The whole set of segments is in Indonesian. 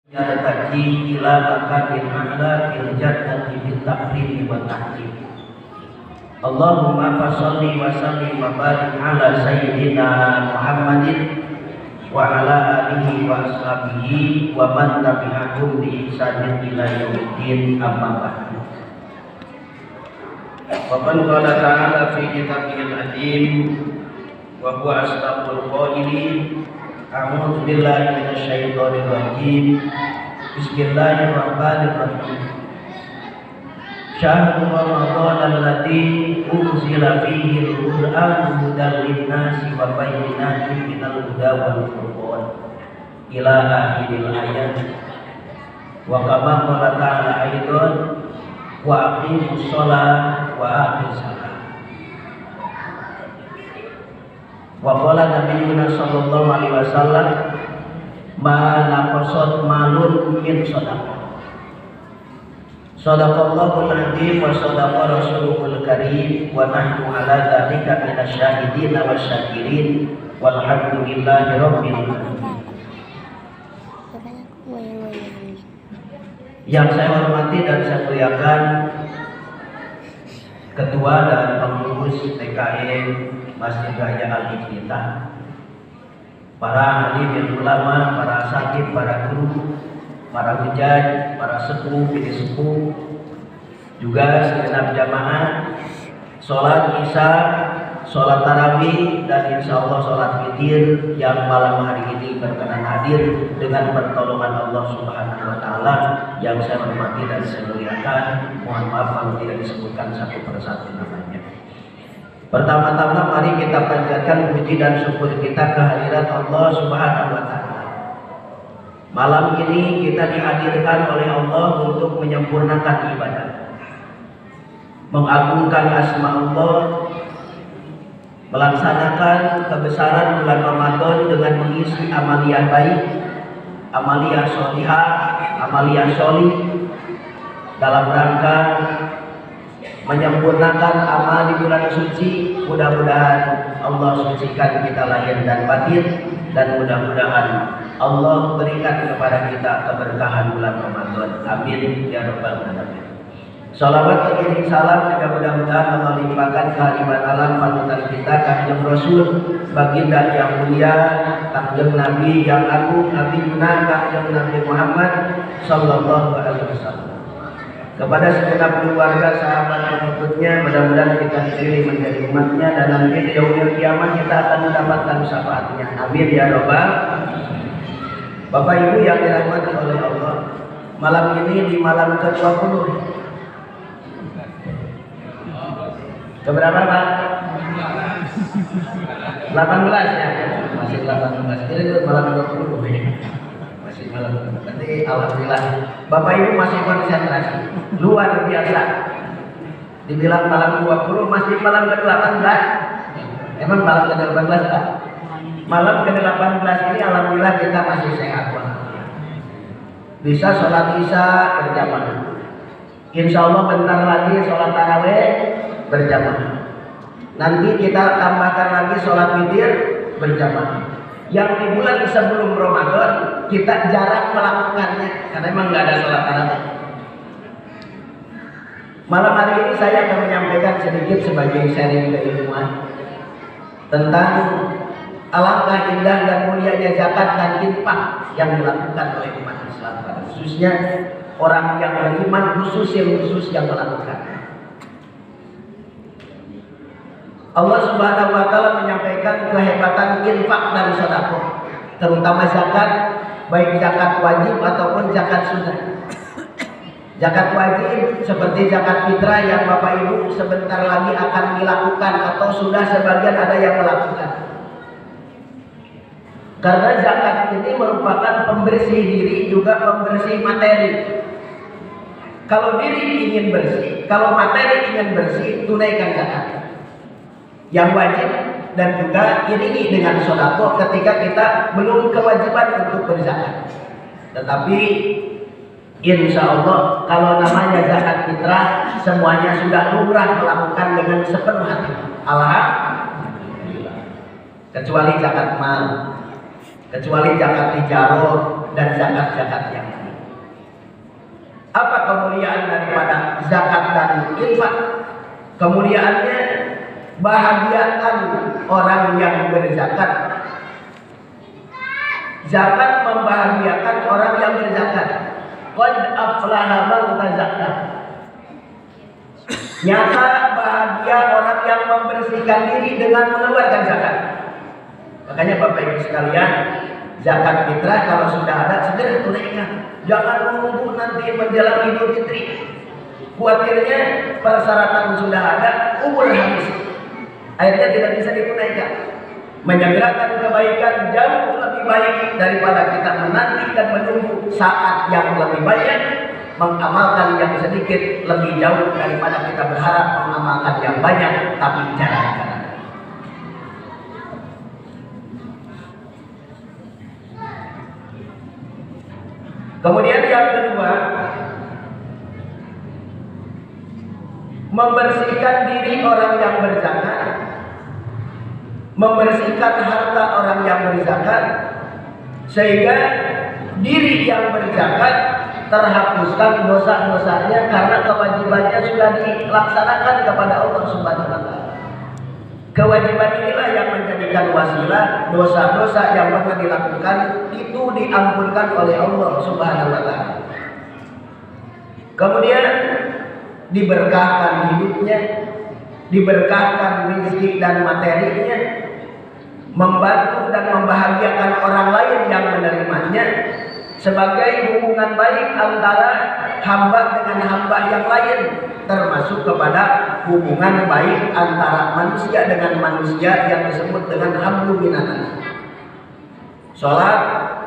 yartaji ila makanin a'la fil jannati bil takrim wa tahkim. Allahumma shalli wa sallim wa barik ala sayyidina Muhammadin wa ala alihi wa ashabihi wa man tabi'ahum bi ihsanin ila yaumiddin, amma ba'd. Wa qala ta'ala fi kitabihil azim wa huwa asdaqul qailin. A'udzu billahi minasyaitonir rajim. Bismillahirrahmanirrahim. Syahrul Ramadan alladzi unzila fihi al-Qur'anu hudan lin-nasi wa bayyinatin minal huda wal furqan ila akhiril ayat. Wa kama qala ta'ala aidan wa aqimus shalah wa atuz zakah. Wa qala nabiyuna sallallahu alaihi wasallam ma naqasat malun min shadaqah. Shadaqallahul azim wa shadaqa rasuluhul karim wa nahnu ala dzalika minasyahidin wasyakirin walhamdulillahi rabbil alamin. Yang saya hormati dan saya muliakan Ketua dan Pengurus TKM Masjid Raya Al-Iftitah, para alim dan ulama, para asatidz, para guru, para hujaj, para sepuh, bini sepuh, juga segenap jamaah sholat isya, sholat tarawih, dan insya Allah sholat witir yang malam hari ini berkenan hadir dengan pertolongan Allah Subhanahu wa Ta'ala. Yang saya hormati dan saya muliakan, mohon maaf kalau tidak disebutkan satu persatu namanya. Pertama-tama mari kita panjatkan puji dan syukur kita kehadirat Allah Subhanahu wa Ta'ala. Malam ini kita dihadirkan oleh Allah untuk menyempurnakan ibadah, mengagungkan asma Allah, melaksanakan kebesaran bulan Ramadan dengan mengisi amaliyah baik, amaliyah sholihah, amaliyah sholih dalam rangka menyempurnakan amal di bulan suci. Mudah-mudahan Allah sucikan kita lahir dan batin, dan mudah-mudahan Allah berikan kepada kita keberkahan bulan Ramadan. Amin ya rabbal alamin. Salawat dan salam juga mudah-mudahan Allah limpahkan kehadiran alam panutan kita Kanjeng Rasul, baginda yang mulia, Kanjeng Nabi yang agung, Nabi Yuna, Kanjeng Nabi Muhammad sallallahu alaihi wasallam. Kepada segenap keluarga, sahabat, pengikutnya, mudah-mudahan kita dipilih menjadi umatnya, dan nanti di yaumil kiamat kita akan mendapatkan syafaatnya. Amin ya rabbal. Bapak Ibu yang dirahmati oleh Allah, malam ini di malam ke-20. Keberapa Pak? 18 ya? Masih 18. Ini malam 20 ya? Masih malam 20. Nanti alhamdulillah Bapak Ibu masih konsentrasi luar biasa. Dibilang malam 20, masih malam ke-18. Emang malam ke-18 Pak? Malam ke-18 ini alhamdulillah kita masih sehat Pak. Bisa sholat isya berjamaah. Insya Allah bentar lagi sholat tarawih berjamaah. Nanti kita tambahkan lagi sholat witir berjamaah. Yang di bulan sebelum Ramadan kita jarang melakukannya karena memang nggak ada sholat tarawih. Malam hari ini saya akan menyampaikan sedikit sebagai sharing keilmuan tentang alangkah indah dan mulianya zakat dan infak yang dilakukan oleh umat Islam, khususnya orang yang beriman, khusus yang melakukan. Allah Subhanahu wa Ta'ala menyampaikan kehebatan infak dan sedekah, terutama zakat, baik zakat wajib ataupun zakat sunnah. Zakat wajib seperti zakat fitrah yang Bapak Ibu sebentar lagi akan dilakukan atau sudah sebagian ada yang melakukan. Karena zakat ini merupakan pembersih diri juga pembersih materi. Kalau diri ingin bersih, kalau materi ingin bersih, tunaikan zakat yang wajib, dan juga iringi dengan sedekah ketika kita belum kewajiban untuk berzakat. Tetapi insya Allah kalau namanya zakat fitrah semuanya sudah lumrah melakukan dengan sepenuh hati. Alhamdulillah. Kecuali zakat mal, kecuali zakat tijarah dan zakat-zakat yang lain. Apa kemuliaan daripada zakat dan infak? Kemuliaannya bahagiakan orang yang berzakat. Zakat membahagiakan orang yang berzakat. Qad aflaha man tazakka. Nyata bahagia orang yang membersihkan diri dengan mengeluarkan zakat. Makanya Bapak Ibu sekalian, zakat fitrah kalau sudah ada segera tunaikan. Jangan menunggu nanti menjelang Idul Fitri. Khawatirnya persyaratan sudah ada, umur habis, akhirnya tidak bisa ditunaikan. Menyegerakan kebaikan jauh lebih baik daripada kita menanti dan menunggu saat yang lebih banyak. Mengamalkan yang sedikit lebih jauh daripada kita berharap mengamalkan yang banyak tapi jarang-jarang. Kemudian yang kedua, membersihkan diri orang yang berzakat, membersihkan harta orang yang berzakat, sehingga diri yang berzakat terhapuskan dosa-dosanya karena kewajibannya sudah dilaksanakan kepada Allah Subhanahu wa taala. Kewajiban inilah yang menjadikan wasilah dosa-dosa yang pernah dilakukan itu diampunkan oleh Allah Subhanahu wa taala. Kemudian diberkahkan hidupnya, diberkahkan rezeki dan materinya, membantu dan membahagiakan orang lain yang menerimanya, sebagai hubungan baik antara hamba dengan hamba yang lain, termasuk kepada hubungan baik antara manusia dengan manusia yang disebut dengan hablum minallah. Salat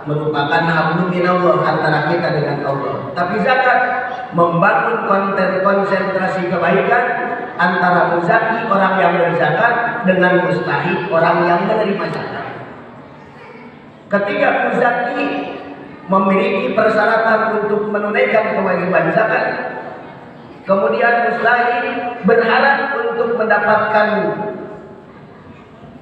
merupakan hablum minallah antara kita dengan Allah. Tapi zakat membangun konsentrasi kebaikan antara muzaki orang yang berzakat dengan mustahik orang yang menerima zakat. Ketika muzaki memiliki persyaratan untuk menunaikan kewajiban zakat, kemudian mustahik berharap untuk mendapatkan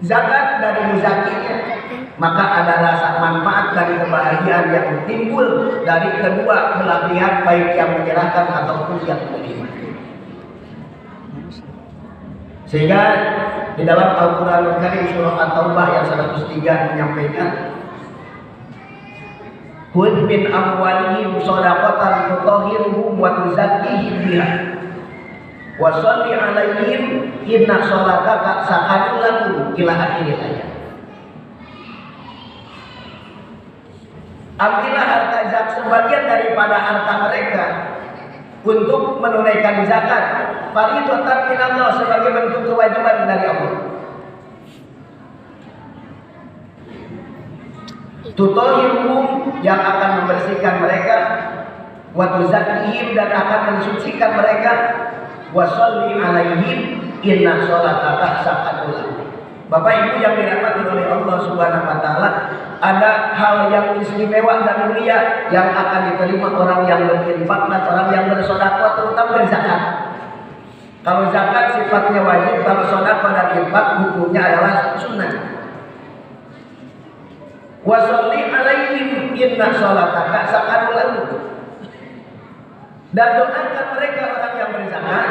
zakat dari muzakinya, maka ada rasa manfaat dan kebahagiaan yang timbul dari kedua belah pihak, baik yang menyerahkan ataupun yang menerima. Sehingga di dalam Al-Quranul Karim surah At-Taubah yang 103 menyampaikan, Khudh min amwalihim shadaqatan tutahhiruhum wa tuzakkihim biha wa shalli 'alaihim inna shalataka sakanun lahum ila akhir ayat. Ambillah harta zakat, sebagian daripada harta mereka untuk menunaikan zakat, fardhatan minallah, sebagai bentuk kewajiban dari Allah. Tutahhiruhum, yang akan membersihkan mereka, wa tuzakkihim, dan akan mensucikan mereka, wa sholli 'alaihim inna sholataka sakanun lahum. Bapak Ibu yang dirahmati oleh Allah Subhanahu wa taala, ada hal yang istimewa dan mulia yang akan diterima orang yang berinfak dan orang yang bersedekah, terutama berzakat. Kalau zakat sifatnya wajib, kalau sedekah dan infak hukumnya adalah sunnah. Wa sholli 'alaihim inna sholataka sakanun lahum, dan doakan mereka orang yang berzakat,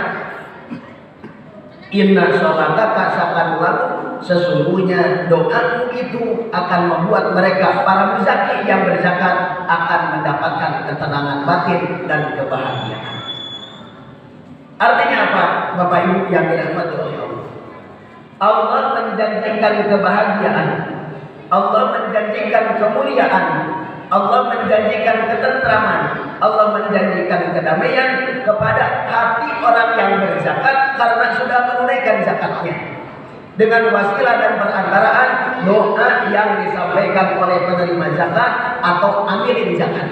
inna sholataka sakanun lahum, sesungguhnya doamu itu akan membuat mereka para muzaki yang berzakat akan mendapatkan ketenangan batin dan kebahagiaan. Artinya apa, Bapak Ibu yang dirahmati oleh Allah? Allah menjanjikan kebahagiaan, Allah menjanjikan kemuliaan, Allah menjanjikan ketentraman, Allah menjanjikan kedamaian kepada hati orang yang berzakat karena sudah menunaikan zakatnya, dengan wasilah dan perantaraan doa yang disampaikan oleh penerima zakat atau amilin zakat.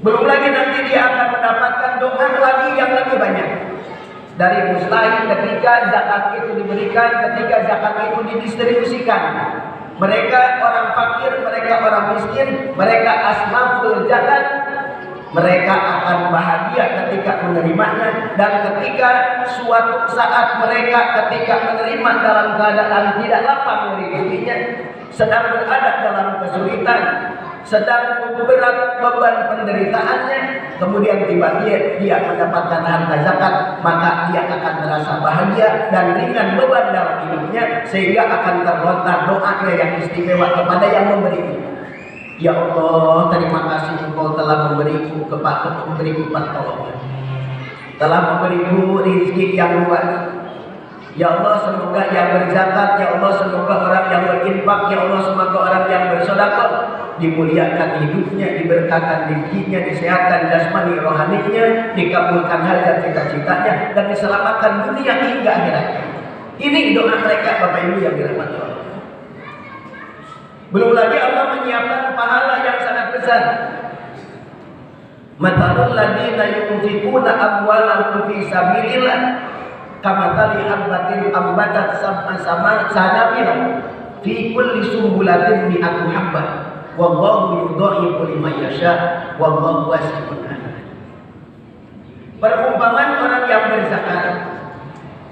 Belum lagi nanti dia akan mendapatkan doa lagi yang lebih banyak dari mustahik ketika zakat itu diberikan, ketika zakat itu didistribusikan. Mereka orang fakir, mereka orang miskin, mereka asnaful zakat, mereka akan bahagia ketika menerimanya, dan ketika suatu saat mereka ketika menerima dalam keadaan tidak lapang rezekinya, sedang berada dalam kesulitan, sedang berat beban penderitaannya, kemudian tiba-tiba dia mendapatkan harta zakat, maka dia akan merasa bahagia dan ringan beban dalam hidupnya, sehingga akan terlontar doanya yang istimewa kepada yang memberinya. Ya Allah, terima kasih Engkau telah memberiku pertolongan, telah memberiku rezeki yang luas. Ya Allah, semoga yang berzakat, ya Allah, semoga orang yang berinfak, ya Allah, semoga orang yang bersedekah dimuliakan hidupnya, diberkatkan rezekinya, disehatkan jasmani rohaninya, dikabulkan hajat cita-citanya, dan diselamatkan dunia hingga akhiratnya. Ini doa mereka, Bapak Ibu yang dirahmati Allah. Belum lagi Allah menyiapkan pahala yang sangat besar. Matalul ladina yunfikuna amwalahum fi sabilillah kamathali habbatin ambatat sab'a sanabila fi kulli sumbulatin mi'atu habbah wallahu yudha'ifu liman yasha wallahu wasi'un alim. Perumpamaan orang yang berzakat,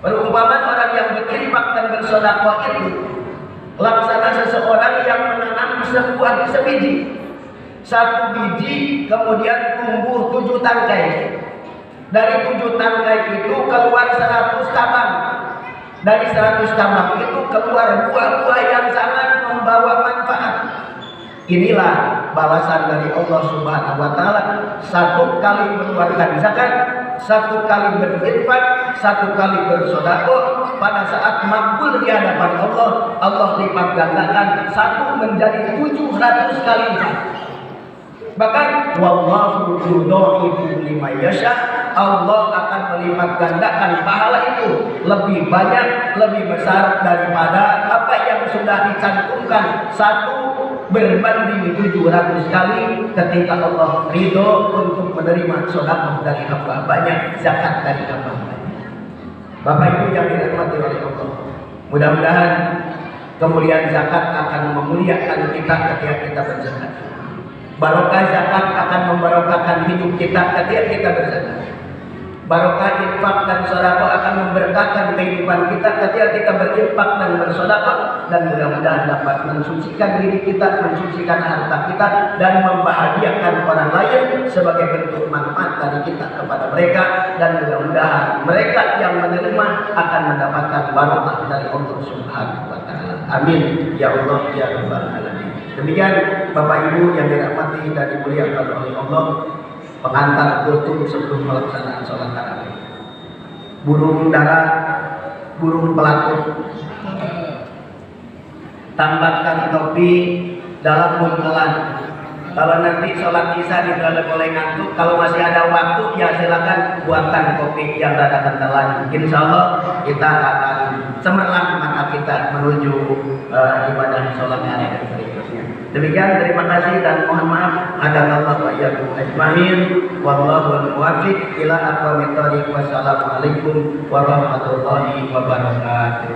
perumpamaan orang yang berinfak dan bersedekah itu laksana seseorang yang menanam sebuah sebiji. Satu biji kemudian tumbuh 7 tangkai. Dari 7 tangkai itu keluar 100 cabang. Dari 100 cabang itu keluar buah-buah yang sangat membawa manfaat. Inilah balasan dari Allah Subhanahu wa taala. 1 kali mengeluarkan zakat, 1 kali berinfak, 1 kali bersedekah, pada saat makbul di hadapan Allah, Allah lipat gandakan 1 menjadi 700 kali lipat. Bahkan wallahu yudha'ifu liman yasha, Allah akan melipat gandakan pahala itu lebih banyak, lebih besar daripada apa yang sudah dicantumkan. 1 berbanding 700 kali ketika Allah ridho untuk menerima sedekah dari hamba, banyak zakat dari hamba. Bapak Ibu yang dirahmati oleh Allah, mudah-mudahan kemuliaan zakat akan memuliakan kita ketika kita berzakat. Barokah zakat akan membarokahkan hidup kita ketika kita berzakat. Barokah infak dan sedekah akan memberkahkan kehidupan kita ketika kita berinfak dan bersedekah, dan mudah-mudahan dapat mensucikan diri kita, mensucikan harta kita, dan membahagiakan orang lain sebagai bentuk manfaat dari kita kepada mereka, dan mudah-mudahan mereka yang menerima akan mendapatkan barokah dari Allah Subhanahu wa taala. Amin ya Allah ya rabbal alamin. Demikian Bapak Ibu yang dirahmati dan dimuliakan oleh Allah, pengantar kultum sebelum pelaksanaan sholat tarawih. Burung dara, burung pelatuk, tambatkan topi dalam buntelan. Kalau nanti sholat isya tidak boleh ngantuk, kalau masih ada waktu ya silakan buatkan kopi yang rada kentelan. Insya Allah kita akan cemerlang mata kita menuju ibadah sholat hari berikutnya. Demikian, terima kasih dan mohon maaf. Hadanallahu wa iyyakum ajmain. Wallahu muwaffiq ila aqwamit thoriq. Wassalamualaikum warahmatullahi wabarakatuh.